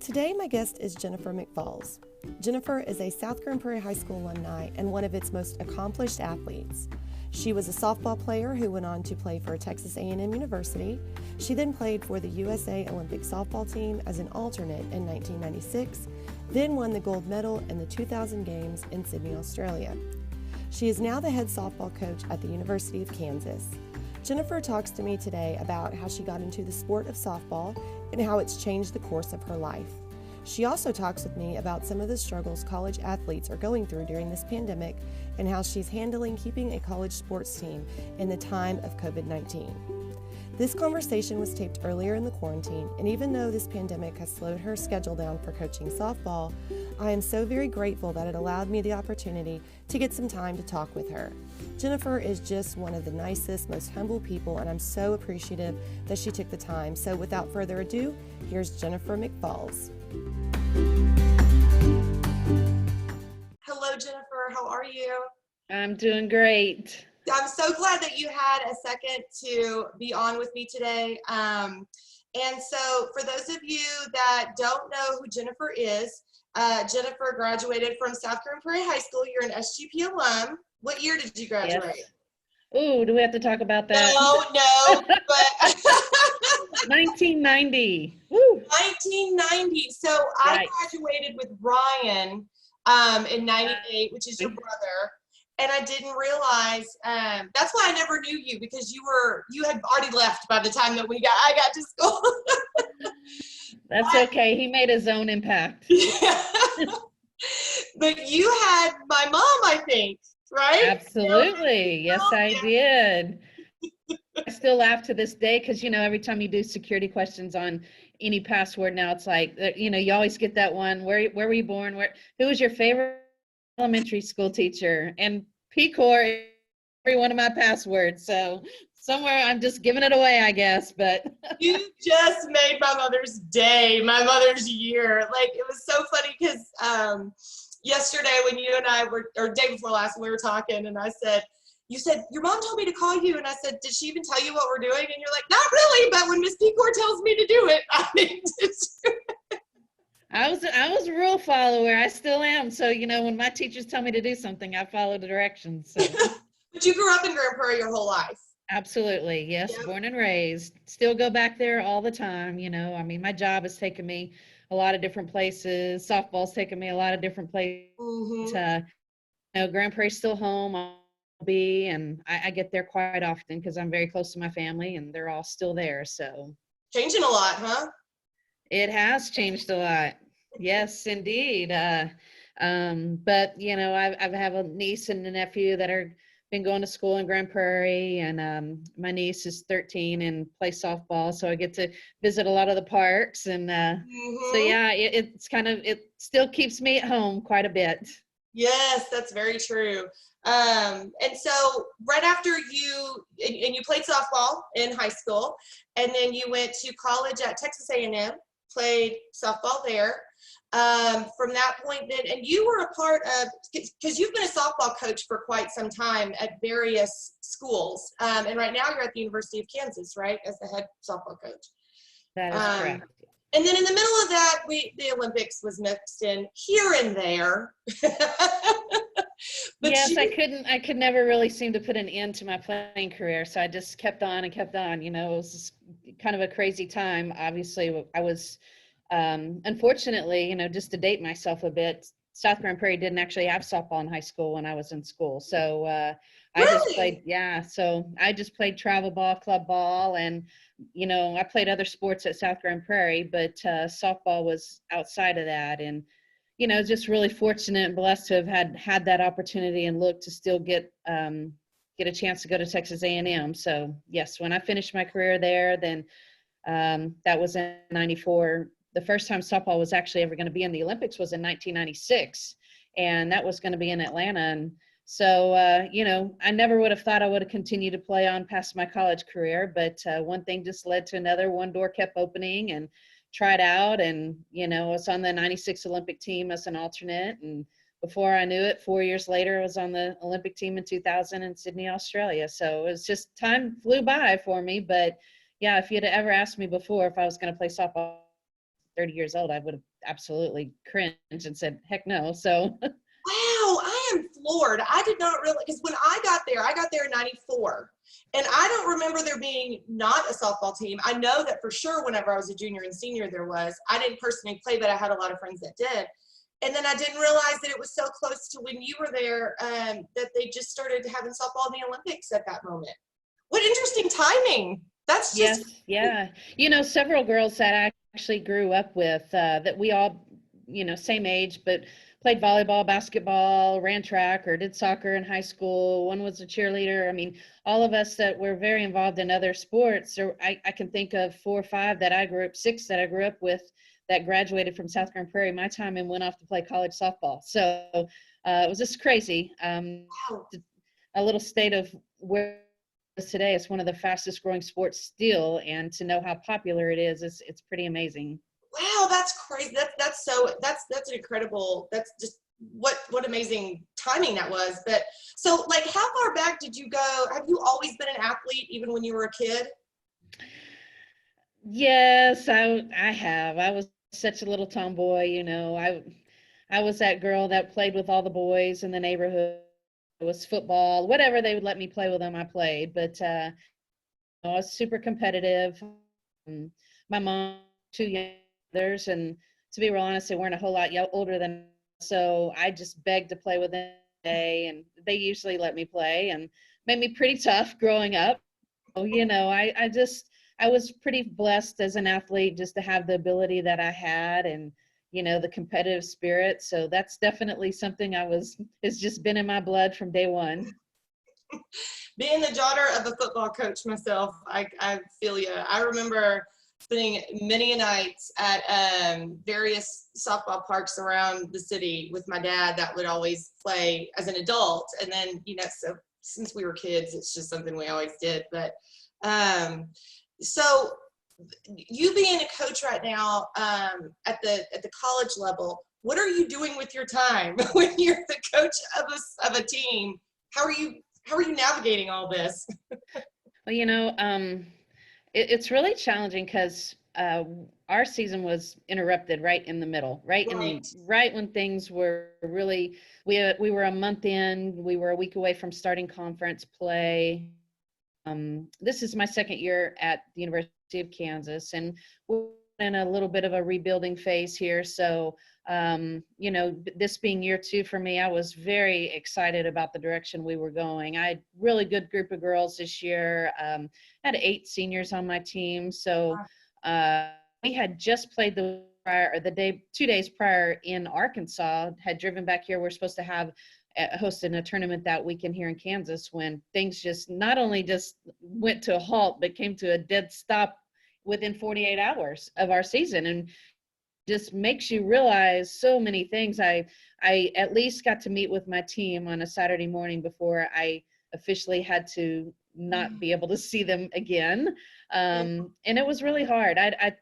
Today, my guest is Jennifer McFalls. Jennifer is a South Grand Prairie High School alumni and one of its most accomplished athletes. She was a softball player who went on to play for Texas A&M University. She then played for the USA Olympic softball team as an alternate in 1996, then won the gold medal in the 2000 Games in Sydney, Australia. She is now the head softball coach at the University of Kansas. Jennifer talks to me today about how she got into the sport of softball and how it's changed the course of her life. She also talks with me about some of the struggles college athletes are going through during this pandemic and how she's handling keeping a college sports team in the time of COVID-19. This conversation was taped earlier in the quarantine, and even though this pandemic has slowed her schedule down for coaching softball, I am so very grateful that it allowed me the opportunity to get some time to talk with her. Jennifer is just one of the nicest, most humble people, and I'm so appreciative that she took the time. So without further ado, here's Jennifer McFalls. Hello, Jennifer. How are you? I'm doing great. I'm so glad that you had a second to be on with me today. And so for those of you that don't know who Jennifer is, Jennifer graduated from South Grand Prairie High School. You're an SGP alum. What year did you graduate? Yes. Ooh, do we have to talk about that? No, but 1990. Woo. 1990. So Right. I graduated with Ryan in 98, which is your brother. And I didn't realize, that's why I never knew you, because you had already left by the time that I got to school. That's okay. He made his own impact. But you had my mom, I think, right? Absolutely. Yes, I did. I still laugh to this day because, every time you do security questions on any password now, it's like, you always get that one. Where were you born? Who was your favorite elementary school teacher? And P-Core is every one of my passwords. So somewhere I'm just giving it away, I guess. But you just made my mother's day, my mother's year. Like, it was so funny because yesterday when you and I were, or day before last, we were talking, and you said, your mom told me to call you. And I said, did she even tell you what we're doing? And you're like, not really, but when Miss P-Core tells me to do it, I need to do it. I was a rule follower. I still am. So, when my teachers tell me to do something, I follow the directions. So. But you grew up in Grand Prairie your whole life. Absolutely. Yes. Yep. Born and raised. Still go back there all the time. My job has taken me a lot of different places. Softball's taken me a lot of different places. Mm-hmm. Grand Prairie's still home. And I get there quite often because I'm very close to my family and they're all still there. So changing a lot, huh? It has changed a lot. Yes, indeed. But I have a niece and a nephew that are been going to school in Grand Prairie, and my niece is 13 and plays softball, so I get to visit a lot of the parks, and so yeah, it still keeps me at home quite a bit. Yes, that's very true. And so right after you played softball in high school, and then you went to college at Texas A&M, played softball there. From that point then, and you were a part of, because you've been a softball coach for quite some time at various schools, and right now you're at the University of Kansas, right, as the head softball coach. That is correct. And then in the middle of that, the Olympics was mixed in here and there. But yes, I could never really seem to put an end to my playing career, so I just kept on and kept on. It was just kind of a crazy time. Obviously, I was, unfortunately, just to date myself a bit, South Grand Prairie didn't actually have softball in high school when I was in school. So I just played, so I just played travel ball, club ball, and, I played other sports at South Grand Prairie, but softball was outside of that. And, just really fortunate and blessed to have had that opportunity and look to still get a chance to go to Texas A&M. So yes, when I finished my career there, then that was in 94. The first time softball was actually ever going to be in the Olympics was in 1996, and that was going to be in Atlanta. And so, I never would have thought I would have continued to play on past my college career, but one thing just led to another. One door kept opening, and tried out, and I was on the 96 Olympic team as an alternate, and before I knew it, 4 years later, I was on the Olympic team in 2000 in Sydney, Australia. So it was just, time flew by for me. But yeah, if you'd ever asked me before if I was going to play softball 30 years old, I would have absolutely cringed and said, heck no. So Wow, I am floored. I did not realize, because when I got there in 94. And I don't remember there being not a softball team. I know that for sure whenever I was a junior and senior there was. I didn't personally play, but I had a lot of friends that did. And then I didn't realize that it was so close to when you were there that they just started having softball in the Olympics at that moment. What interesting timing. That's just yes, yeah. Several girls that I actually grew up with that we all, same age, but played volleyball, basketball, ran track, or did soccer in high school. One was a cheerleader. I mean, all of us that were very involved in other sports. Or I can think of 4 or 5 that I grew up, 6 that I grew up with that graduated from South Grand Prairie my time and went off to play college softball. So it was just crazy. wow. A little state of where it is today. It's one of the fastest growing sports still, and to know how popular it is, it's pretty amazing. Wow, that's crazy. That's an incredible. That's just what amazing timing that was. But so like, how far back did you go? Have you always been an athlete even when you were a kid? Yes, I have. I was such a little tomboy, I was that girl that played with all the boys in the neighborhood. It was football, whatever they would let me play with them, I played. But I was super competitive. Um, my mom, 2 young brothers, and to be real honest, they weren't a whole lot older than me, so I just begged to play with them today, and they usually let me play and made me pretty tough growing up. So, I was pretty blessed as an athlete just to have the ability that I had, and the competitive spirit. So that's definitely something it's just been in my blood from day one. Being the daughter of a football coach myself, I feel you. I remember spending many nights at various softball parks around the city with my dad that would always play as an adult. And then, so since we were kids, it's just something we always did. But so you being a coach right now at the college level, what are you doing with your time when you're the coach of a team? How are you navigating all this? Well, it's really challenging because our season was interrupted right in the middle, Right. right when things were really, we were a month in, we were a week away from starting conference play. This is my second year at the University of Kansas, and we're in a little bit of a rebuilding phase here. So, this being year 2 for me, I was very excited about the direction we were going. I had really good group of girls this year. Had 8 seniors on my team. So, we had just played the prior, or the day, 2 days prior in Arkansas, had driven back here. We're supposed to have hosting a tournament that weekend here in Kansas, when things just not only just went to a halt, but came to a dead stop within 48 hours of our season. And just makes you realize so many things. I at least got to meet with my team on a Saturday morning before I officially had to not be able to see them again. And it was really hard. I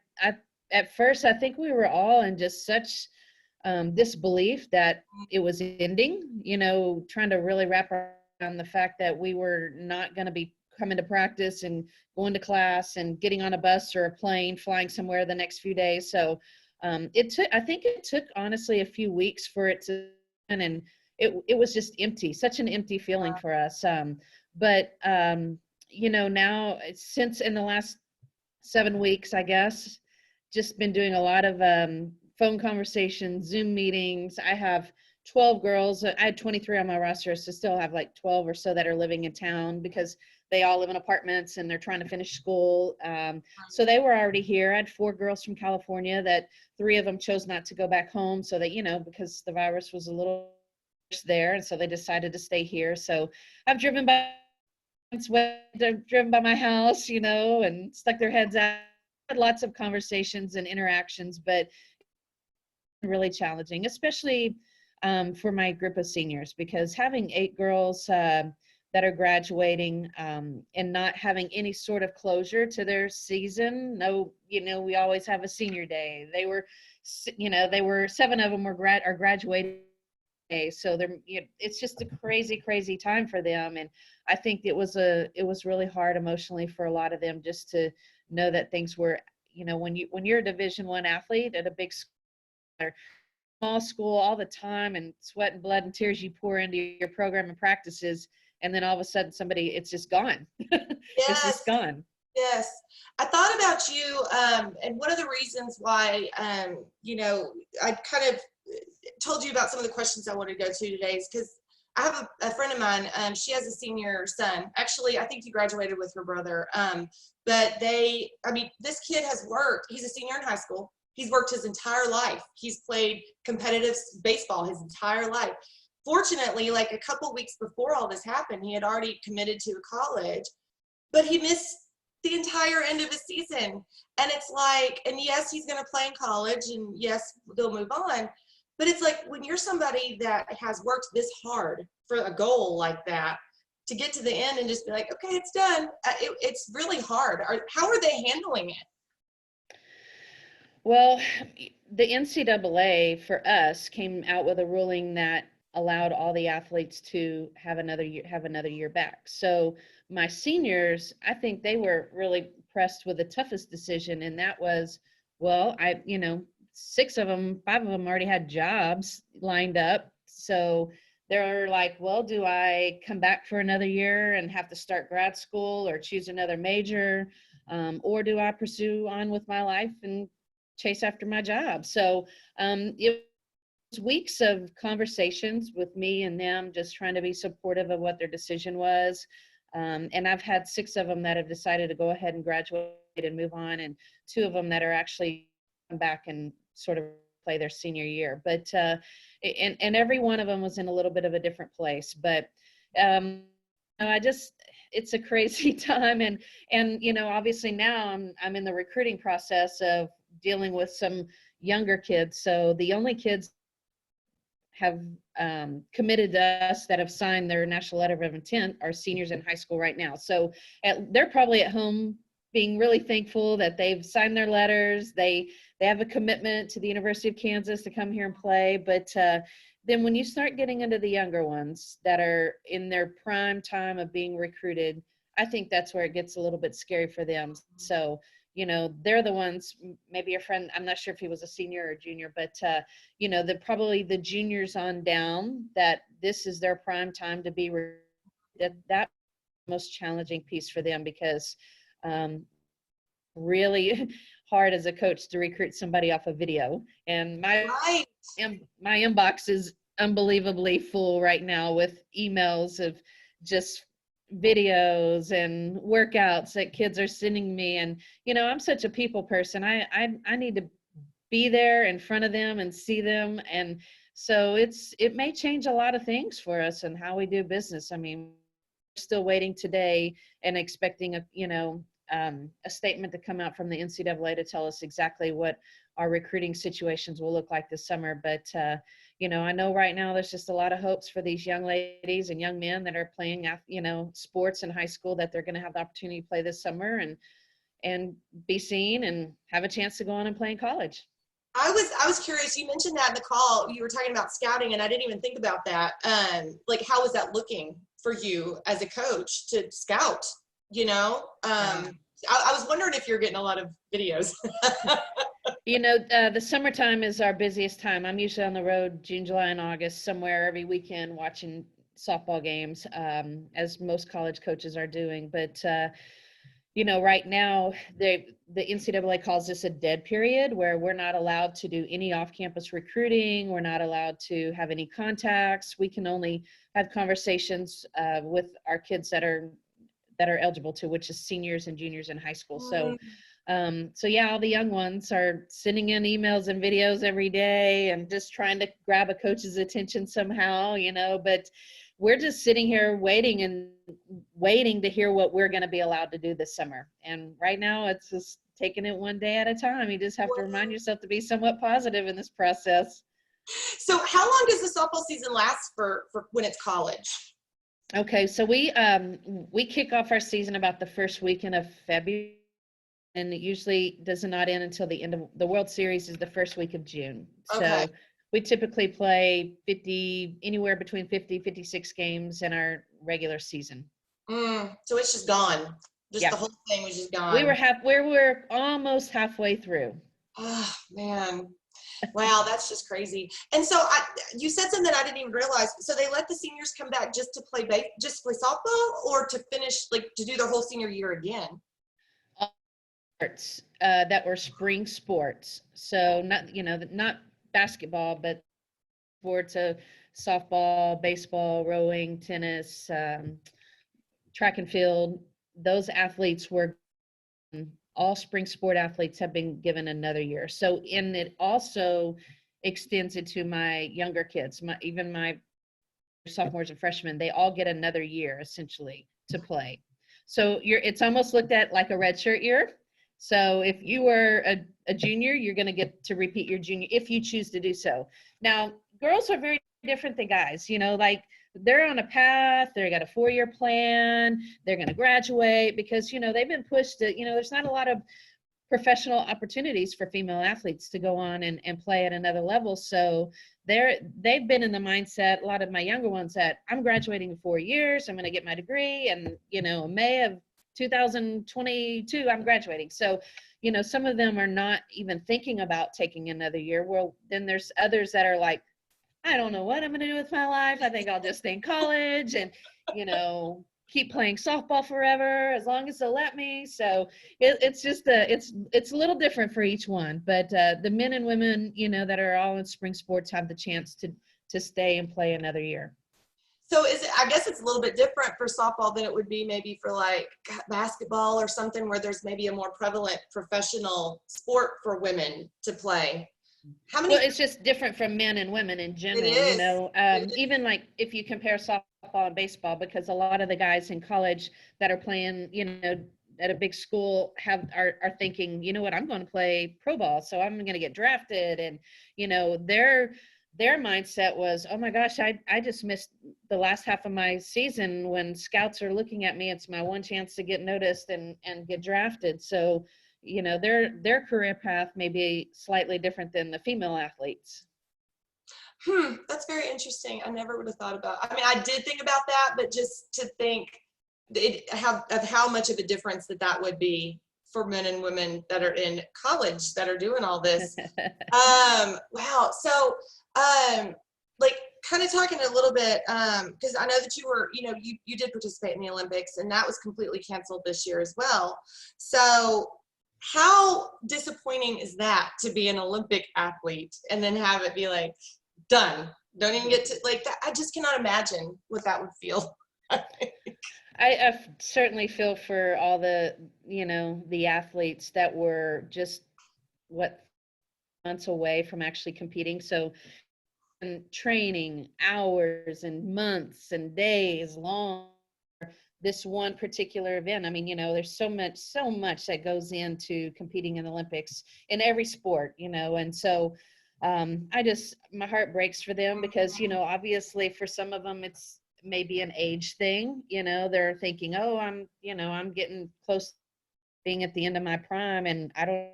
at first, I think we were all in just such disbelief that it was ending, trying to really wrap around the fact that we were not going to be coming to practice and going to class and getting on a bus or a plane, flying somewhere the next few days. So I think it took honestly a few weeks for it to, and it was just empty, such an empty feeling for us. But now since in the last 7 weeks, I guess, just been doing a lot of phone conversations, Zoom meetings. I have 12 girls. I had 23 on my roster, so still have like 12 or so that are living in town because they all live in apartments and they're trying to finish school. So they were already here. I had 4 girls from California that 3 of them chose not to go back home, so that, because the virus was a little worse there, and so they decided to stay here. So I've driven by, they've driven by my house, and stuck their heads out. Had lots of conversations and interactions, but really challenging, especially for my group of seniors, because having 8 girls that are graduating and not having any sort of closure to their season. No, we always have a senior day. They were 7 of them are graduating. So it's just a crazy time for them. And I think it was really hard emotionally for a lot of them, just to know that things were, when you're a Division I athlete at a big school, small school all the time, and sweat and blood and tears you pour into your program and practices, and then all of a sudden it's just gone. It's Yes. just gone. Yes. I thought about you, and one of the reasons why, I kind of told you about some of the questions I wanted to go to today is because I have a friend of mine, she has a senior son. Actually, I think he graduated with her brother. But this kid has worked. He's a senior in high school. He's worked his entire life. He's played competitive baseball his entire life. Fortunately, like a couple weeks before all this happened, he had already committed to a college, but he missed the entire end of his season. And it's like, and yes, he's going to play in college, and yes, they'll move on. But it's like, when you're somebody that has worked this hard for a goal like that, to get to the end and just be like, okay, it's done. It's really hard. How are they handling it? Well, the NCAA for us came out with a ruling that allowed all the athletes to have another year back. So my seniors, I think they were really pressed with the toughest decision, and that was, well, 5 of them already had jobs lined up. So they're like, well, do I come back for another year and have to start grad school or choose another major? Or do I pursue on with my life and chase after my job? So it was weeks of conversations with me and them, just trying to be supportive of what their decision was. And I've had 6 of them that have decided to go ahead and graduate and move on, and 2 of them that are actually come back and sort of play their senior year. But and every one of them was in a little bit of a different place. But it's a crazy time, and obviously now I'm in the recruiting process of dealing with some younger kids. So the only kids have committed to us that have signed their national letter of intent are seniors in high school right now. So they're probably at home being really thankful that they've signed their letters. They have a commitment to the University of Kansas to come here and play. But then when you start getting into the younger ones that are in their prime time of being recruited, I think that's where it gets a little bit scary for them. So, they're the ones, maybe your friend, I'm not sure if he was a senior or junior, but, probably the juniors on down, that this is their prime time to be recruited. That's the most challenging piece for them, because really hard as a coach to recruit somebody off a video. And my inbox is unbelievably full right now with emails of just videos and workouts that kids are sending me. And I'm such a people person. I need to be there in front of them and see them. And so it may change a lot of things for us and how we do business. I mean, we're still waiting today and expecting a statement to come out from the NCAA to tell us exactly what our recruiting situations will look like this summer. But, I know right now there's just a lot of hopes for these young ladies and young men that are playing, sports in high school, that they're going to have the opportunity to play this summer and be seen and have a chance to go on and play in college. I was curious. You mentioned that in the call. You were talking about scouting, and I didn't even think about that. How was that looking for you as a coach to scout? I was wondering if you're getting a lot of videos. The summertime is our busiest time. I'm usually on the road June, July, and August, somewhere every weekend watching softball games, as most college coaches are doing. But right now the NCAA calls this a dead period, where we're not allowed to do any off-campus recruiting. We're not allowed to have any contacts. We can only have conversations with our kids that are eligible to, which is seniors and juniors in high school. So all the young ones are sending in emails and videos every day and just trying to grab a coach's attention somehow, but we're just sitting here waiting to hear what we're going to be allowed to do this summer. And right now it's just taking it one day at a time. You just have to remind yourself to be somewhat positive in this process. So how long does the softball season last for when it's college? Okay, so we kick off our season about the first weekend of February, and it usually does not end until the end of the World Series is the first week of June. Okay. So we typically play anywhere between 56 games in our regular season. So it's just gone. The whole thing was just gone. We were almost halfway through. Oh man. Wow, that's just crazy. And so you said something I didn't even realize. So they let the seniors come back just to play softball, or to finish, like, to do their whole senior year again? Sports that were spring sports. So not basketball, but sports of softball, baseball, rowing, tennis, track and field. Those athletes were all spring sport athletes have been given another year. So it also extends it to my younger kids, even my sophomores and freshmen. They all get another year essentially to play. So it's almost looked at like a redshirt year. So if you were a junior, you're going to get to repeat your junior if you choose to do so. Now, girls are very different than guys, like they're on a path, they got a 4-year plan, they're going to graduate because, they've been pushed to, there's not a lot of professional opportunities for female athletes to go on and play at another level. So they've been in the mindset, a lot of my younger ones, that I'm graduating in 4 years, I'm going to get my degree, and May of 2022 I'm graduating. So some of them are not even thinking about taking another year. Well, then there's others that are like, I don't know what I'm going to do with my life. I think I'll just stay in college and keep playing softball forever as long as they'll let me. So it's just it's a little different for each one. But the men and women that are all in spring sports have the chance to stay and play another year. So I guess it's a little bit different for softball than it would be maybe for like basketball or something, where there's maybe a more prevalent professional sport for women to play. Well, it's just different from men and women in general. Even like if you compare softball and baseball, because a lot of the guys in college that are playing, at a big school are thinking, what, I'm going to play pro ball, so I'm going to get drafted, and their mindset was, oh my gosh, I just missed the last half of my season when scouts are looking at me. It's my one chance to get noticed and get drafted. So their career path may be slightly different than the female athletes. That's very interesting. I never would have thought about. I mean, I did think about that, but just to think how much of a difference that would be for men and women that are in college that are doing all this. Wow. So, like, kind of talking a little bit, because I know that you were, you did participate in the Olympics, and that was completely canceled this year as well. So how disappointing is that, to be an Olympic athlete and then have it be like, done, don't even get to, like, that? I just cannot imagine what that would feel. I certainly feel for all the the athletes that were just months away from actually competing. So, and training hours and months and days long, this one particular event. I mean, there's so much that goes into competing in the Olympics in every sport, and so my heart breaks for them, because obviously for some of them it's maybe an age thing. They're thinking, oh, I'm getting close to being at the end of my prime, and I don't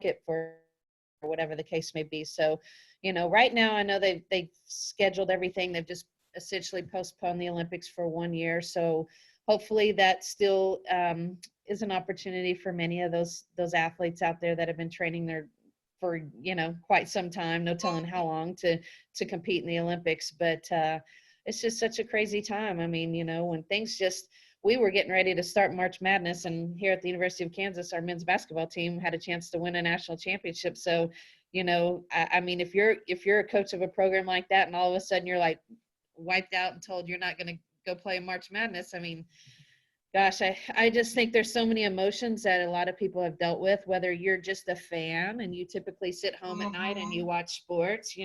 get for whatever the case may be. So right now I know they've scheduled everything. They've just essentially postponed the Olympics for 1 year. So hopefully that still is an opportunity for many of those athletes out there that have been training for quite some time, no telling how long, to compete in the Olympics. But it's just such a crazy time. I mean, when we were getting ready to start March Madness, and here at the University of Kansas, our men's basketball team had a chance to win a national championship. So, I mean, if you're a coach of a program like that, and all of a sudden you're like wiped out and told you're not going to go play March Madness, I mean, gosh, I just think there's so many emotions that a lot of people have dealt with, whether you're just a fan and you typically sit home at night and you watch sports,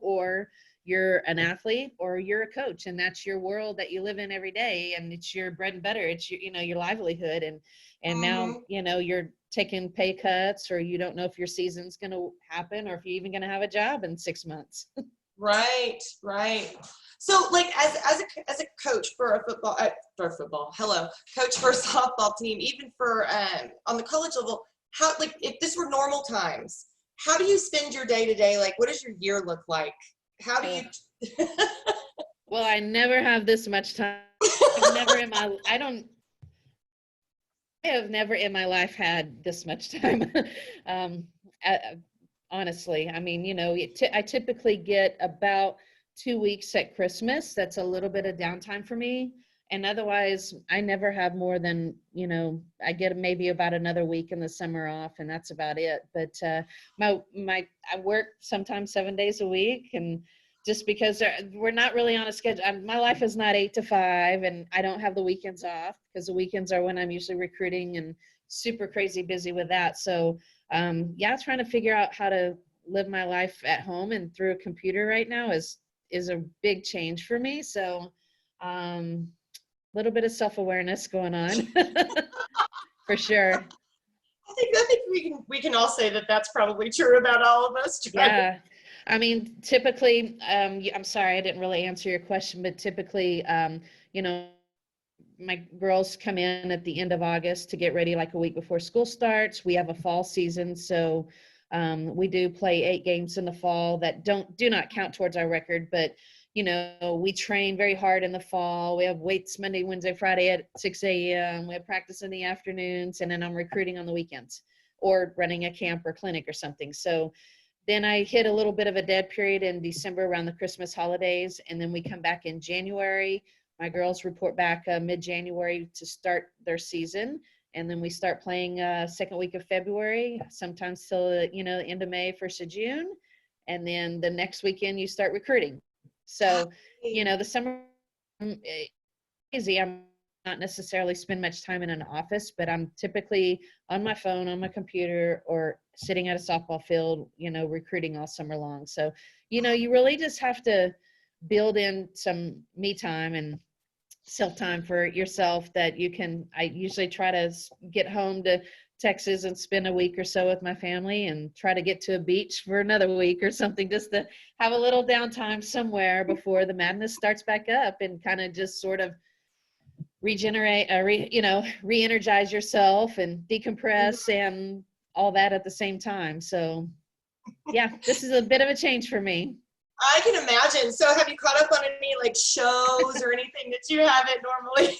or you're an athlete, or you're a coach, and that's your world that you live in every day, and it's your bread and butter. It's your, your livelihood. And now, you're taking pay cuts, or you don't know if your season's going to happen, or if you're even going to have a job in 6 months. Right. So, like, as a coach for a coach for a softball team, even for on the college level, how, like, if this were normal times, how do you spend your day to day? Like, what does your year look like? How do you? Well, I never have this much time. I have never in my life had this much time. honestly. I mean, I typically get about 2 weeks at Christmas. That's a little bit of downtime for me. And otherwise, I never have more than, I get maybe about another week in the summer off, and that's about it. But I work sometimes 7 days a week, and just because we're not really on a schedule. My life is not 8 to 5, and I don't have the weekends off because the weekends are when I'm usually recruiting and super crazy busy with that. So trying to figure out how to live my life at home and through a computer right now is a big change for me. So little bit of self-awareness going on for sure. I think we can all say that that's probably true about all of us. Yeah. I mean, typically, I'm sorry, I didn't really answer your question, but typically, my girls come in at the end of August to get ready like a week before school starts. We have a fall season, so we do play 8 games in the fall that do not count towards our record, but we train very hard in the fall. We have weights Monday, Wednesday, Friday at 6 a.m. We have practice in the afternoons, and then I'm recruiting on the weekends or running a camp or clinic or something. So then I hit a little bit of a dead period in December around the Christmas holidays, and then we come back in January. My girls report back mid-January to start their season, and then we start playing second week of February, sometimes till the end of May, 1st of June, and then the next weekend you start recruiting. So, the summer easy. I'm not necessarily spend much time in an office, but I'm typically on my phone, on my computer, or sitting at a softball field, recruiting all summer long. So, you really just have to build in some me time and self-time for yourself that I usually try to get home to Texas and spend a week or so with my family and try to get to a beach for another week or something, just to have a little downtime somewhere before the madness starts back up, and kind of just sort of regenerate, re-energize yourself and decompress and all that at the same time. So yeah, this is a bit of a change for me. I can imagine. So have you caught up on any like shows or anything that you haven't normally?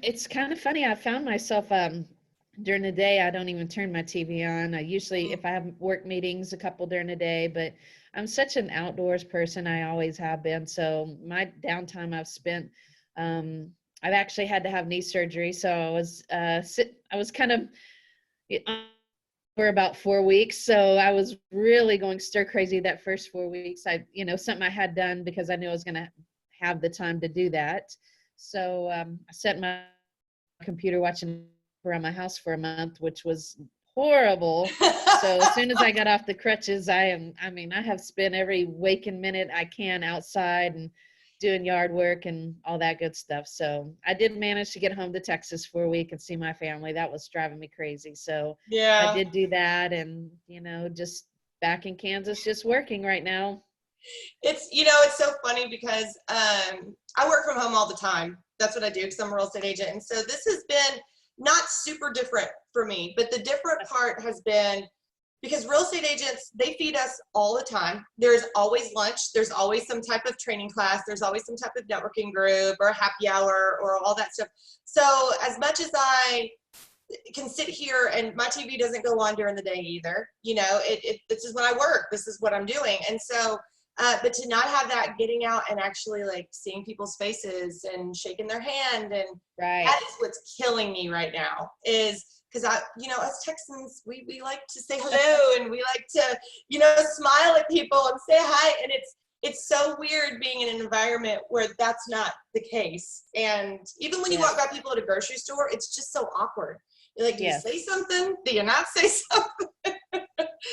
It's kind of funny. I found myself during the day, I don't even turn my TV on. I usually, if I have work meetings, a couple during the day, but I'm such an outdoors person. I always have been. So my downtime I've spent, I've actually had to have knee surgery. So I was kind of for about 4 weeks. So I was really going stir crazy that first 4 weeks. Something I had done because I knew I was going to have the time to do that. So I set my computer watching around my house for a month, which was horrible. So as soon as I got off the crutches, I have spent every waking minute I can outside and doing yard work and all that good stuff. So I did manage to get home to Texas for a week and see my family. That was driving me crazy. So yeah, I did do that, and just back in Kansas, just working right now. It's so funny because I work from home all the time. That's what I do because I'm a real estate agent. And so this has been not super different for me, but the different part has been because real estate agents, they feed us all the time. There's always lunch. There's always some type of training class. There's always some type of networking group or a happy hour or all that stuff. So as much as I can sit here and my TV doesn't go on during the day either, this is when I work. This is what I'm doing. And so but to not have that getting out and actually like seeing people's faces and shaking their hand, and that is what's killing me right now, is because as Texans, we like to say hello and we like to, smile at people and say hi. And it's so weird being in an environment where that's not the case. And even when you walk by people at a grocery store, it's just so awkward. You're like, do you say something? Do you not say something?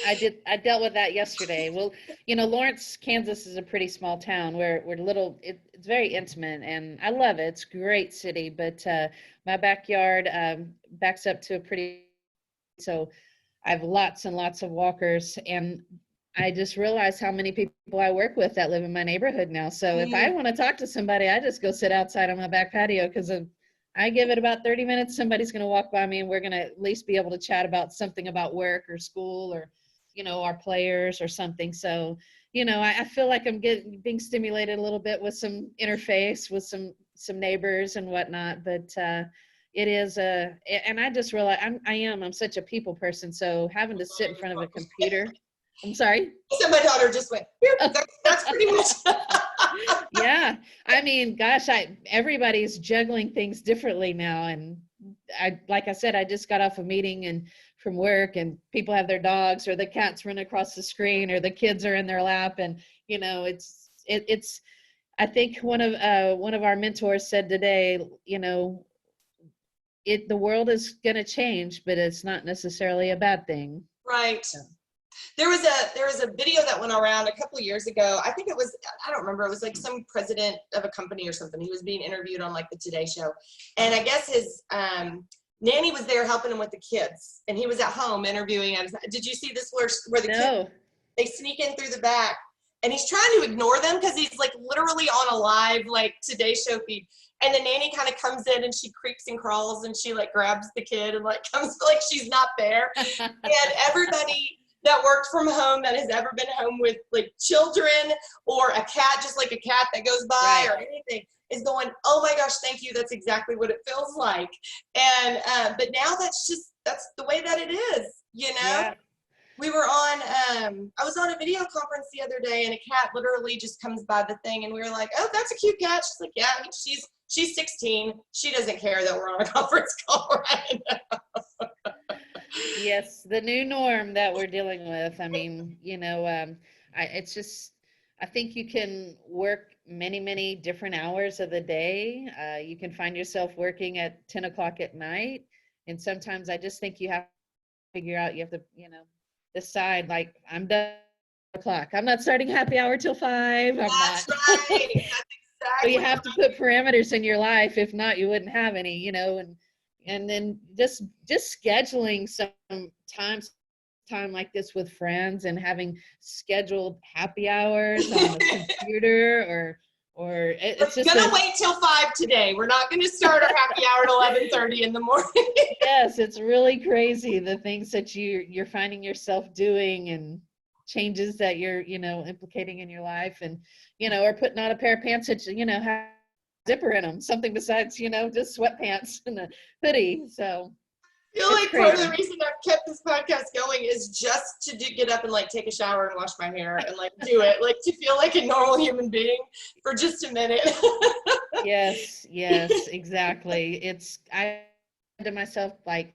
I dealt with that yesterday. Well, Lawrence, Kansas is a pretty small town. We're little, it's very intimate, and I love it. It's a great city, but my backyard backs up to so I have lots and lots of walkers, and I just realized how many people I work with that live in my neighborhood now. So if I want to talk to somebody, I just go sit outside on my back patio, because I give it about 30 minutes, somebody's going to walk by me, and we're going to at least be able to chat about something about work or school or, our players or something. So, I feel like I'm being stimulated a little bit with some interface with some neighbors and whatnot. But, it is and I just realized I'm such a people person. So having to sit in front of a computer, I'm sorry. So my daughter just went, that's pretty much. Yeah. I mean, gosh, everybody's juggling things differently now. And like I said, I just got off a meeting and from work, and people have their dogs or the cats run across the screen or the kids are in their lap. And, it's, I think one of our mentors said today, the world is going to change, but it's not necessarily a bad thing. Right. So. There was a video that went around a couple of years ago. I think I don't remember. It was like some president of a company or something. He was being interviewed on like the Today Show. And I guess his nanny was there helping him with the kids. And he was at home interviewing. Did you see this where the kids, they sneak in through the back? And he's trying to ignore them because he's like literally on a live like Today Show feed. And the nanny kind of comes in and she creeps and crawls and she like grabs the kid and like comes like she's not there. And everybody that worked from home that has ever been home with like children or a cat, just like a cat that goes by or anything, is going, oh my gosh, thank you. That's exactly what it feels like. And but now that's the way that it is, Yeah. We were on, I was on a video conference the other day and a cat literally just comes by the thing and we were like, oh, that's a cute cat. She's like, yeah, she's 16. She doesn't care that we're on a conference call right now. Yes, the new norm that we're dealing with. I mean, I think you can work many, many different hours of the day. You can find yourself working at 10 o'clock at night. And sometimes I just think you have to figure out, you have to, decide like, I'm done at 5 o'clock. I'm not starting happy hour till 5. That's right. That's exactly. So you have to put parameters in your life. If not, you wouldn't have any, and then just scheduling some time like this with friends and having scheduled happy hours on the computer or it's just gonna wait till 5 today. We're not gonna start our happy hour at 11:30 in the morning. Yes, it's really crazy the things that you're finding yourself doing and changes that you're implicating in your life, and or putting on a pair of pants that have a zipper in them, something besides just sweatpants and a hoodie. So I feel like part of the reason I've kept this podcast going is just to get up and like take a shower and wash my hair and like do it, like to feel like a normal human being for just a minute. Yes, exactly. I said to myself, like,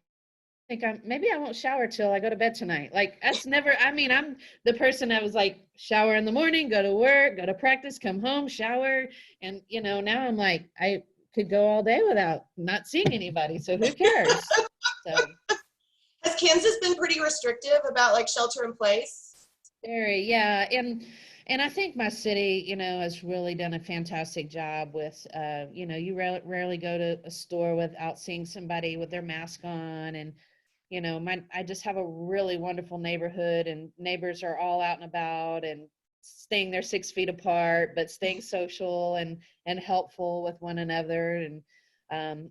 maybe I won't shower till I go to bed tonight. Like that's never, I'm the person that was like shower in the morning, go to work, go to practice, come home, shower. And, now I'm like, I could go all day without not seeing anybody. So who cares? So. Has Kansas been pretty restrictive about like shelter in place? Very, yeah. And I think my city, has really done a fantastic job with, you rarely go to a store without seeing somebody with their mask on. And, I just have a really wonderful neighborhood, and neighbors are all out and about and staying there 6 feet apart, but staying social and helpful with one another. And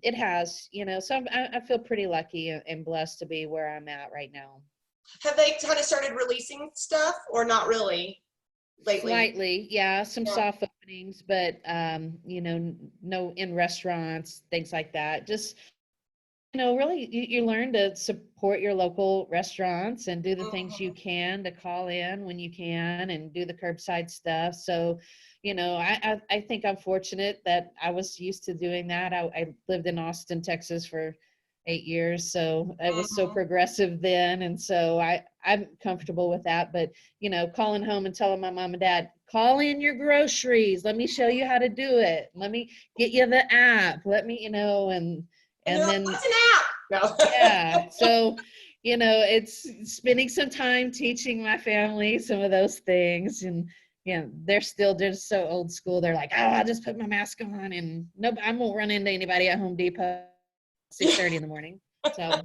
it has, so I feel pretty lucky and blessed to be where I'm at right now. Have they kind of started releasing stuff or not really lately? Slightly, yeah, some soft openings, but, no in restaurants, things like that. Just, really you learn to support your local restaurants and do the things you can to call in when you can and do the curbside stuff. So, I think I'm fortunate that I was used to doing that. I lived in Austin, Texas for 8 years. So it was so progressive then. And so I'm comfortable with that, but calling home and telling my mom and dad, call in your groceries. Let me show you how to do it. Let me get you the app. Let me, and then what's an app? No. Yeah. So, it's spending some time teaching my family some of those things. And, they're still just so old school. They're like, oh, I'll just put my mask on and nope, I won't run into anybody at Home Depot 6:30 in the morning. So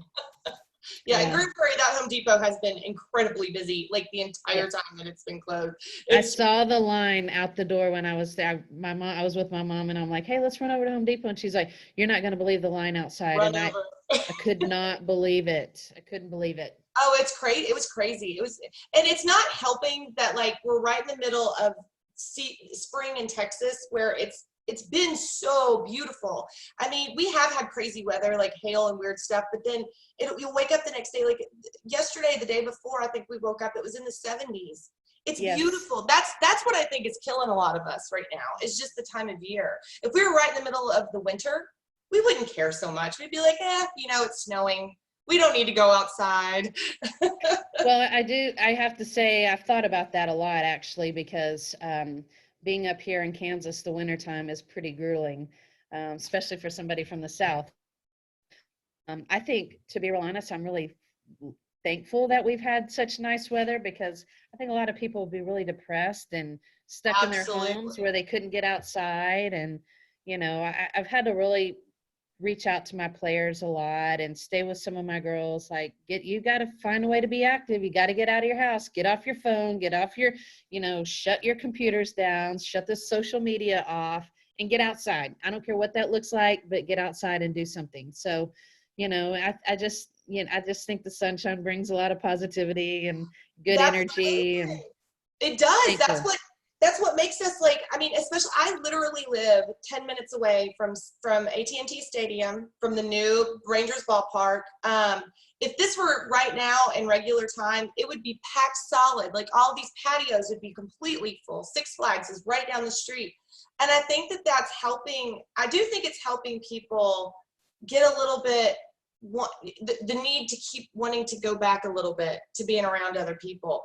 Yeah, Grand Prairie, that Home Depot has been incredibly busy, like the entire time that it's been closed. I saw the line out the door when I was there. I was with my mom, and I'm like, "Hey, let's run over to Home Depot." And she's like, "You're not going to believe the line outside." Run and over. I could not believe it. I couldn't believe it. Oh, it's crazy. It was crazy. And it's not helping that like we're right in the middle of spring in Texas, where it's it's been so beautiful. I mean, we have had crazy weather, like hail and weird stuff, but then you'll wake up the next day, like yesterday, the day before, I think we woke up, it was in the 70s. It's Yes. beautiful. That's what I think is killing a lot of us right now. It's just the time of year. If we were right in the middle of the winter, we wouldn't care so much. We'd be like, it's snowing. We don't need to go outside. Well, I have to say, I've thought about that a lot, actually, because being up here in Kansas, the wintertime is pretty grueling, especially for somebody from the South. I think, to be real honest, I'm really thankful that we've had such nice weather, because I think a lot of people would be really depressed and stuck in their homes where they couldn't get outside. And, I've had to really reach out to my players a lot and stay with some of my girls. Like, you got to find a way to be active. You got to get out of your house, get off your phone, get off your, shut your computers down, shut the social media off, and get outside. I don't care what that looks like, but get outside and do something. So, I just think the sunshine brings a lot of positivity and good energy. And it does. thankful. That's what makes us, like, I mean, especially, I literally live 10 minutes away from AT&T Stadium, from the new Rangers ballpark. If this were right now in regular time, it would be packed solid. Like, all these patios would be completely full. Six Flags is right down the street. And I think that's helping. I do think it's helping people get a little bit, the need to keep wanting to go back a little bit to being around other people,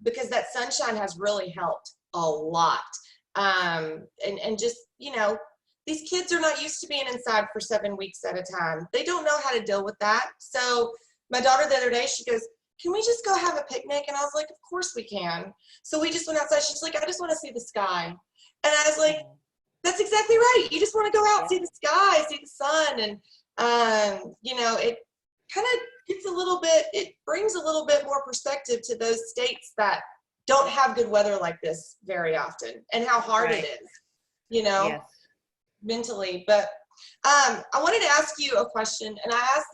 because that sunshine has really helped a lot. And just, these kids are not used to being inside for 7 weeks at a time. They don't know how to deal with that. So my daughter the other day, she goes, "Can we just go have a picnic?" And I was like, "Of course we can." So we just went outside. She's like, "I just want to see the sky." And I was like, "That's exactly right. You just want to go out, see the sky, see the sun." And it kind of it brings a little bit more perspective to those states that don't have good weather like this very often, and how hard it is, Yes. mentally. But I wanted to ask you a question, and I asked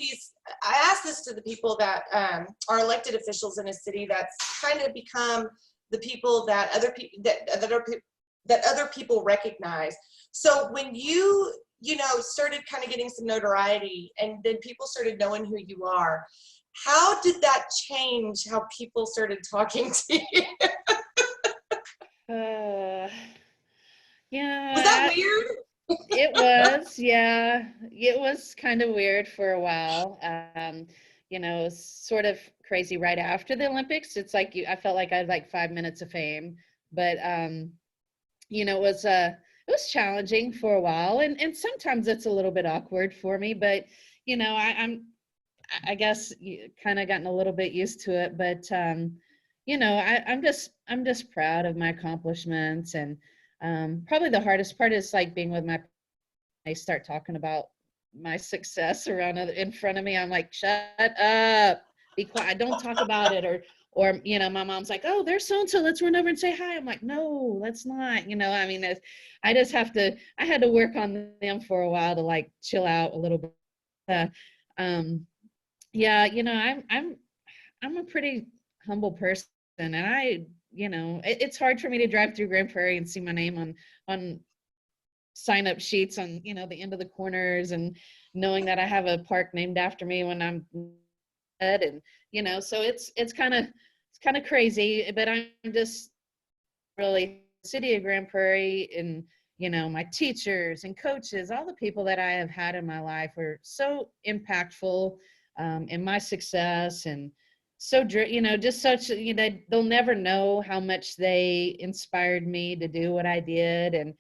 this to the people that are elected officials in a city that's kind of become the people that other people recognize. So when you started kind of getting some notoriety, and then people started knowing who you are, how did that change how people started talking to you? Was that weird? It was, yeah. It was kind of weird for a while. It was sort of crazy right after the Olympics. It's like I felt like I had like 5 minutes of fame, but it was challenging for a while, and sometimes it's a little bit awkward for me, but I guess kind of gotten a little bit used to it. But I'm just proud of my accomplishments, and probably the hardest part is like being with I start talking about my success in front of me. I'm like, shut up, be quiet, don't talk about it. Or my mom's like, "Oh, there's so-and-so, let's run over and say hi." I'm like, "No, let's not." I had to work on them for a while to like chill out a little bit. I'm a pretty humble person, and it's hard for me to drive through Grand Prairie and see my name on sign-up sheets on, the end of the corners, and knowing that I have a park named after me when I'm dead. And, so it's kind of crazy, but I'm just really city of Grand Prairie, and, my teachers and coaches, all the people that I have had in my life are so impactful in my success, and so, just such, they'll never know how much they inspired me to do what I did. And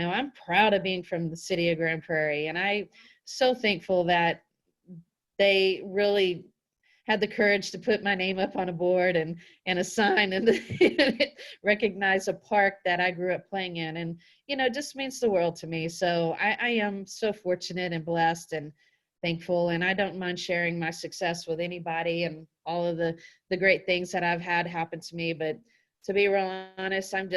I'm proud of being from the city of Grand Prairie, and I'm so thankful that they really had the courage to put my name up on a board and a sign, and recognize a park that I grew up playing in. And, it just means the world to me. So I am so fortunate and blessed and thankful, and I don't mind sharing my success with anybody and all of the great things that I've had happen to me. But to be real honest, I'm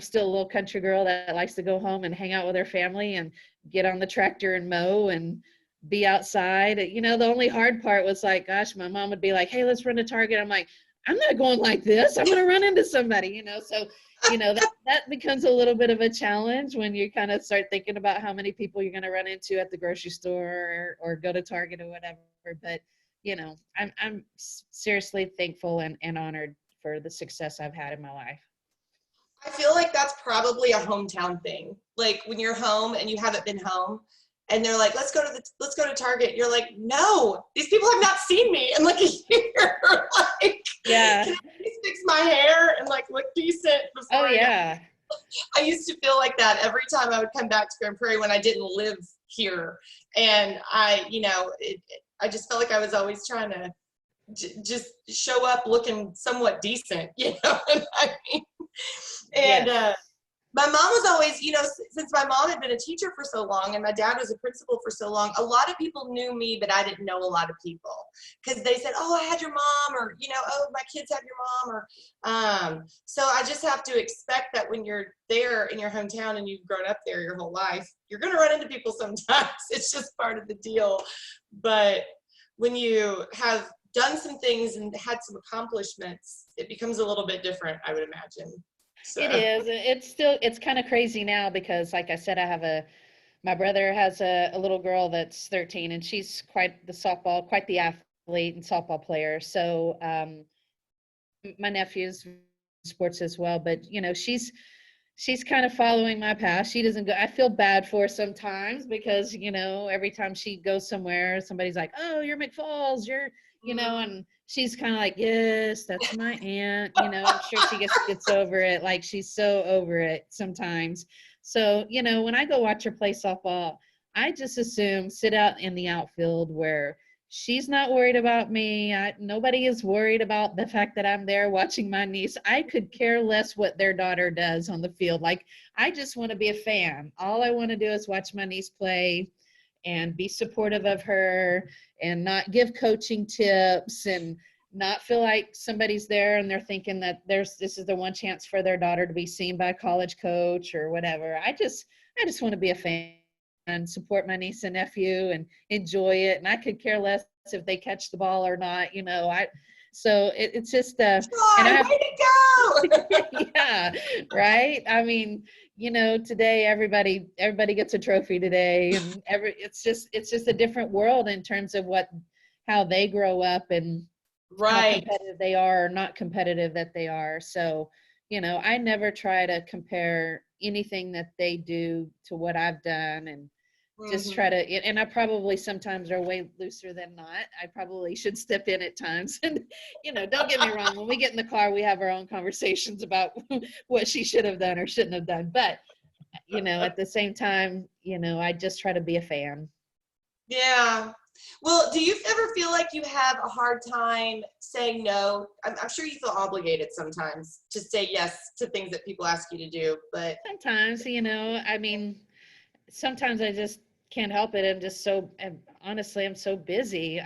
still a little country girl that likes to go home and hang out with her family and get on the tractor and mow and be outside. The only hard part was like, gosh, my mom would be like, "Hey, let's run to Target." I'm like, I'm not going like this. I'm going to run into somebody, So, that becomes a little bit of a challenge when you kind of start thinking about how many people you're going to run into at the grocery store or go to Target or whatever. But, I'm seriously thankful and honored for the success I've had in my life. I feel like that's probably a hometown thing. Like when you're home and you haven't been home and they're like, let's go to Target. You're like, no, these people have not seen me in like a year. Like, yeah. Can I please fix my hair and like look decent before I used to feel like that every time I would come back to Grand Prairie when I didn't live here. And I just felt like I was always trying to just show up looking somewhat decent, you know what I mean? And my mom was always, since my mom had been a teacher for so long and my dad was a principal for so long, a lot of people knew me, but I didn't know a lot of people because they said, oh, I had your mom, or, oh, my kids have your mom, or, so I just have to expect that when you're there in your hometown and you've grown up there your whole life, you're going to run into people sometimes. It's just part of the deal. But when you have done some things and had some accomplishments, it becomes a little bit different, I would imagine. So. It is. It's kind of crazy now because, like I said, my brother has a little girl that's 13 and she's quite the athlete and softball player. So my nephew's sports as well, but she's kind of following my path. She doesn't go. I feel bad for her sometimes because, every time she goes somewhere, somebody's like, oh, you're McFalls, and she's kind of like, yes, that's my aunt. I'm sure she gets over it. Like she's so over it sometimes. So, when I go watch her play softball, I just assume sit out in the outfield where she's not worried about me. Nobody is worried about the fact that I'm there watching my niece. I could care less what their daughter does on the field. Like, I just want to be a fan. All I want to do is watch my niece play and be supportive of her and not give coaching tips and not feel like somebody's there and they're thinking that this is the one chance for their daughter to be seen by a college coach or whatever. I just want to be a fan and support my niece and nephew and enjoy it. And I could care less if they catch the ball or not, so it's just and way to go. Yeah, right. I mean, today everybody gets a trophy today, and it's just a different world in terms of how they grow up and how competitive they are or not competitive that they are. So, I never try to compare anything that they do to what I've done and just try to, and I probably sometimes are way looser than not. I probably should step in at times. And, don't get me wrong, when we get in the car, we have our own conversations about what she should have done or shouldn't have done. But, at the same time, I just try to be a fan. Yeah. Well, do you ever feel like you have a hard time saying no? I'm sure you feel obligated sometimes to say yes to things that people ask you to do, but sometimes, I mean, sometimes I just can't help it. Honestly, I'm so busy.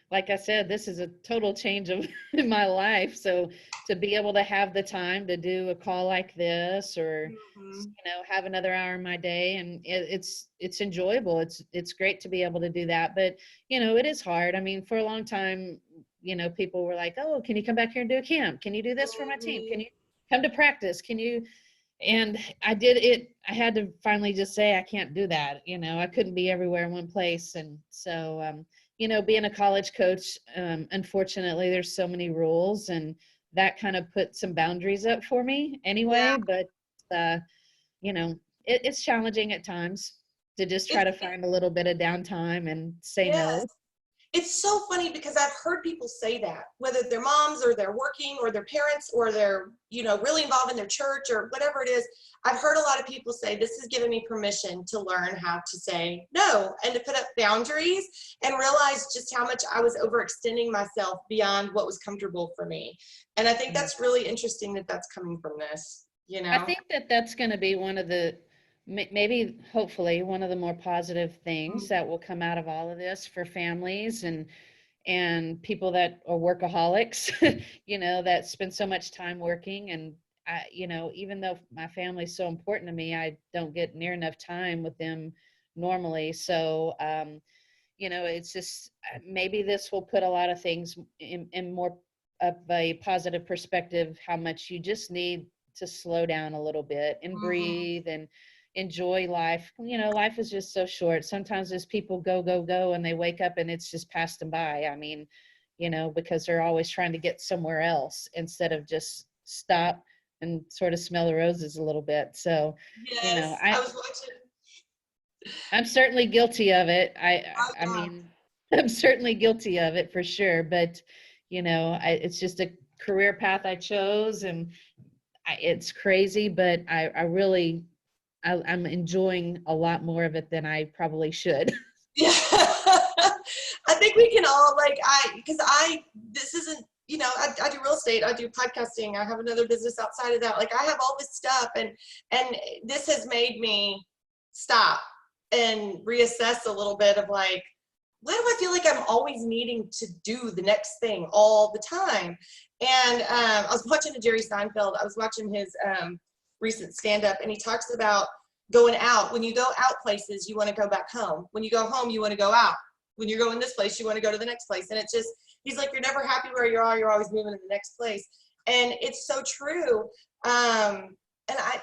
Like I said, this is a total change in my life. So to be able to have the time to do a call like this or, have another hour in my day, and it's enjoyable. It's great to be able to do that. But, it is hard. I mean, for a long time, people were like, oh, can you come back here and do a camp? Can you do this for my team? Can you come to practice? And I did it. I had to finally just say, I can't do that. I couldn't be everywhere in one place. And so, being a college coach, unfortunately, there's so many rules and that kind of put some boundaries up for me anyway. Yeah. But, it's challenging at times to just try to find a little bit of downtime and say no. It's so funny because I've heard people say that, whether they're moms or they're working or their parents or they're, really involved in their church or whatever it is. I've heard a lot of people say, this has given me permission to learn how to say no and to put up boundaries and realize just how much I was overextending myself beyond what was comfortable for me. And I think that's really interesting that that's coming from this, I think that that's going to be one of the, maybe hopefully one of the more positive things that will come out of all of this for families and people that are workaholics, that spend so much time working. And I, even though my family is so important to me, I don't get near enough time with them normally. So, it's just, maybe this will put a lot of things in more a positive perspective how much you just need to slow down a little bit and breathe and enjoy life. Life is just so short. Sometimes as people go, go, go, and they wake up and it's just passed them by. I mean, because they're always trying to get somewhere else instead of just stop and sort of smell the roses a little bit. So, Yes, I was watching. I'm certainly guilty of it. Oh, I God. mean, I'm certainly guilty of it for sure. But, it's just a career path I chose, and it's crazy, but I'm enjoying a lot more of it than I probably should. Yeah. I think we can all this isn't, I do real estate, I do podcasting, I have another business outside of that. Like, I have all this stuff, and this has made me stop and reassess a little bit of like, why do I feel like I'm always needing to do the next thing all the time? And I was watching Jerry Seinfeld. I was watching his recent stand-up, and he talks about going out. When you go out places, you want to go back home. When you go home, you want to go out. When you're going this place, you want to go to the next place. And it's just, he's like, you're never happy where you are. You're always moving to the next place. And it's so true. And I,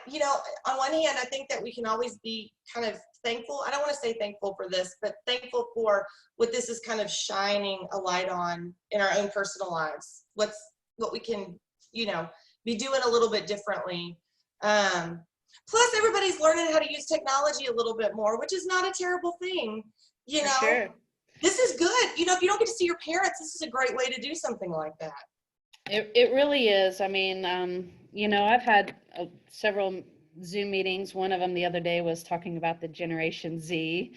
on one hand, I think that we can always be kind of thankful. I don't want to say thankful for this, but thankful for what this is kind of shining a light on in our own personal lives. What we can, be doing a little bit differently. Plus, everybody's learning how to use technology a little bit more, which is not a terrible thing. For sure. This is good. If you don't get to see your parents, this is a great way to do something like that. It really is. I mean, I've had several Zoom meetings. One of them the other day was talking about the Generation Z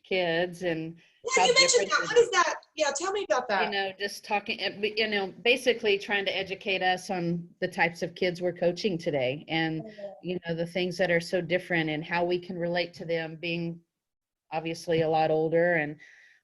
kids and yeah, you mentioned that. What is that? Yeah, tell me about that. Just talking, basically trying to educate us on the types of kids we're coaching today, and the things that are so different and how we can relate to them being obviously a lot older and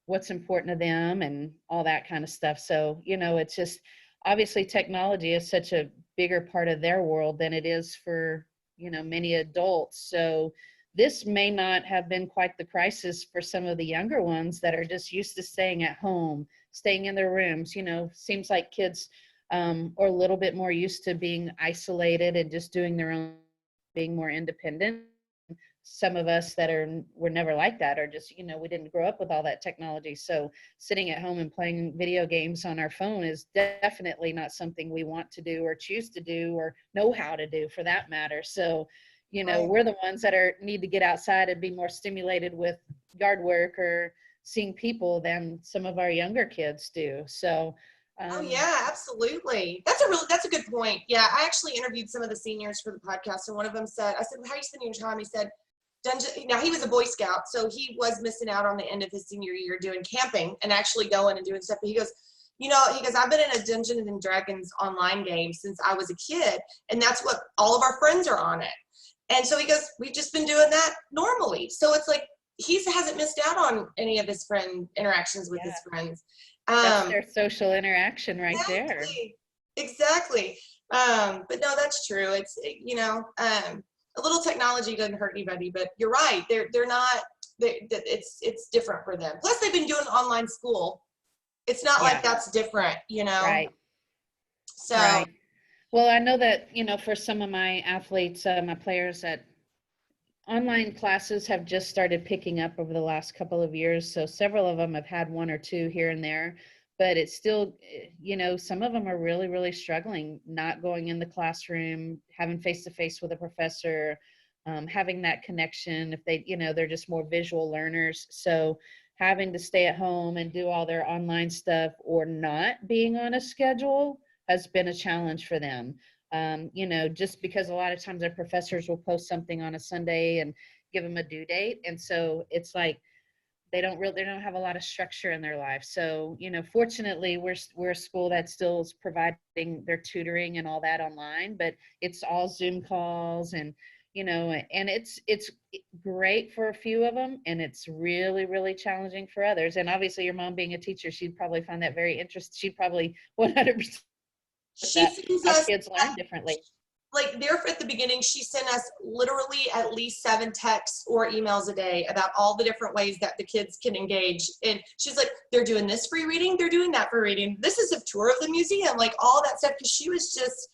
what's important to them and all that kind of stuff. So, it's just, obviously technology is such a bigger part of their world than it is for, many adults. So this may not have been quite the crisis for some of the younger ones that are just used to staying at home, staying in their rooms. Seems like kids are a little bit more used to being isolated and just doing their own, being more independent. Some of us that were never like that, or just, we didn't grow up with all that technology. So sitting at home and playing video games on our phone is definitely not something we want to do or choose to do or know how to do, for that matter. So, Right. we're the ones that need to get outside and be more stimulated with yard work or seeing people than some of our younger kids do. So, oh yeah, absolutely. That's a good point. Yeah, I actually interviewed some of the seniors for the podcast, and one of them said, I said, how are you spending your time? He said, now he was a Boy Scout, so he was missing out on the end of his senior year doing camping and actually going and doing stuff. But he goes, I've been in a Dungeons and Dragons online game since I was a kid, and that's what all of our friends are on it. And so he goes, we've just been doing that normally. So it's like, he hasn't missed out on any of his friend interactions with his friends. That's their social interaction right there. Exactly. But no, that's true. It's, a little technology doesn't hurt anybody, but you're right. They're not, it's different for them. Plus they've been doing online school. It's not like that's different, Right. So. Right. Well, I know that, for some of my athletes, my players, that online classes have just started picking up over the last couple of years. So several of them have had one or two here and there, but it's still, some of them are really, really struggling, not going in the classroom, having face-to-face with a professor, having that connection. If they, they're just more visual learners. So having to stay at home and do all their online stuff or not being on a schedule has been a challenge for them. Just because a lot of times their professors will post something on a Sunday and give them a due date. And so it's like, they don't have a lot of structure in their life. So, fortunately we're a school that still is providing their tutoring and all that online, but it's all Zoom calls and, and it's great for a few of them. And it's really, really challenging for others. And obviously your mom being a teacher, she'd probably find that very interesting. She'd probably 100% She that sends how us kids learn differently. like there at the beginning, she sent us literally at least 7 texts or emails a day about all the different ways that the kids can engage. And she's like, they're doing this free reading, they're doing that free reading. This is a tour of the museum, like all that stuff. Cause she was just,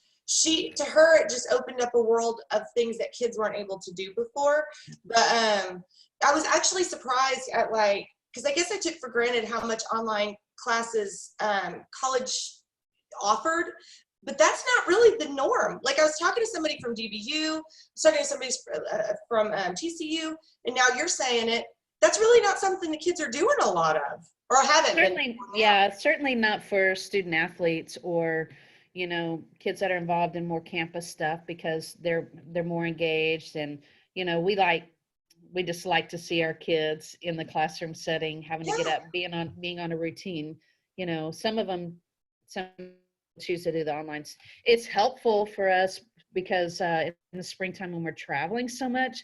to her, it just opened up a world of things that kids weren't able to do before. But I was actually surprised at like, cause I guess I took for granted how much online classes college offered. But that's not really the norm. Like I was talking to somebody from DBU, I was talking to somebody from TCU, and now you're saying it. That's really not something the kids are doing a lot of, or haven't Certainly, been. yeah, certainly not for student athletes or, you know, kids that are involved in more campus stuff, because they're more engaged. And, you know, we just like to see our kids in the classroom setting, having to get up, being on a routine. You know, some choose to do the online. It's helpful for us because in the springtime when we're traveling so much,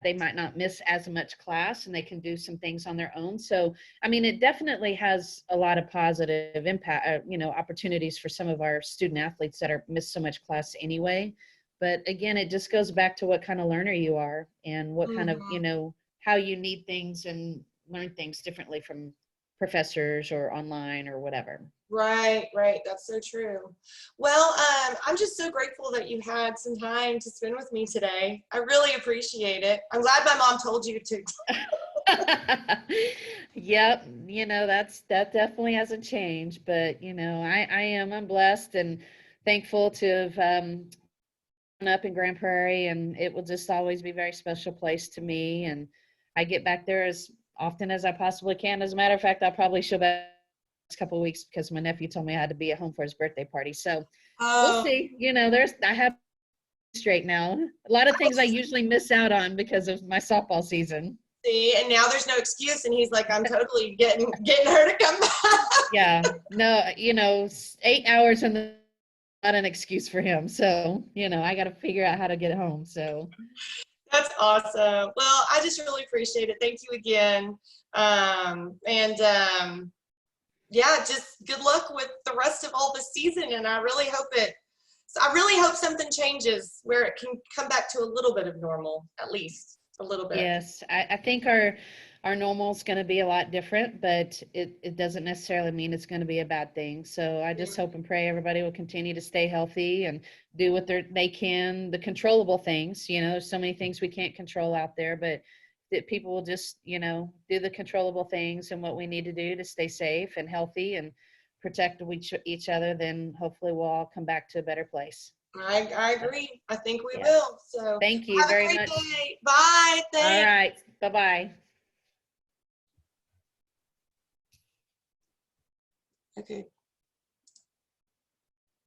they might not miss as much class and they can do some things on their own. So, I mean, it definitely has a lot of positive impact, you know, opportunities for some of our student athletes that are miss so much class anyway. But again, it just goes back to what kind of learner you are and what kind of, you know, how you need things and learn things differently from professors or online or whatever. Right. That's so true. Well, I'm just so grateful that you had some time to spend with me today. I really appreciate it. I'm glad my mom told you to. Yep, you know, that definitely hasn't changed, but you know, I'm blessed and thankful to have grown up in Grand Prairie, and it will just always be a very special place to me. And I get back there as often as I possibly can. As a matter of fact, I'll probably show back next couple of weeks because my nephew told me I had to be at home for his birthday party. So we'll see. You know, I have straight now. A lot of things I usually miss out on because of my softball season. See, and now there's no excuse, and he's like, I'm totally getting her to come back. Yeah, no, you know, 8 hours and not an excuse for him. So, you know, I got to figure out how to get home. So That's awesome. Well, I just really appreciate it. Thank you again. Yeah, just good luck with the rest of all the season. And I really hope something changes where it can come back to a little bit of normal, at least a little bit. yes, I think our normal is going to be a lot different, but it doesn't necessarily mean it's going to be a bad thing. So I just hope and pray everybody will continue to stay healthy and do what they can, the controllable things. You know, there's so many things we can't control out there, but that people will just, you know, do the controllable things and what we need to do to stay safe and healthy and protect each other. Then hopefully we'll all come back to a better place. I agree. I think we Yes. will. So Thank you have very a great much. day. Bye. Thanks. All right. Bye-bye. Okay.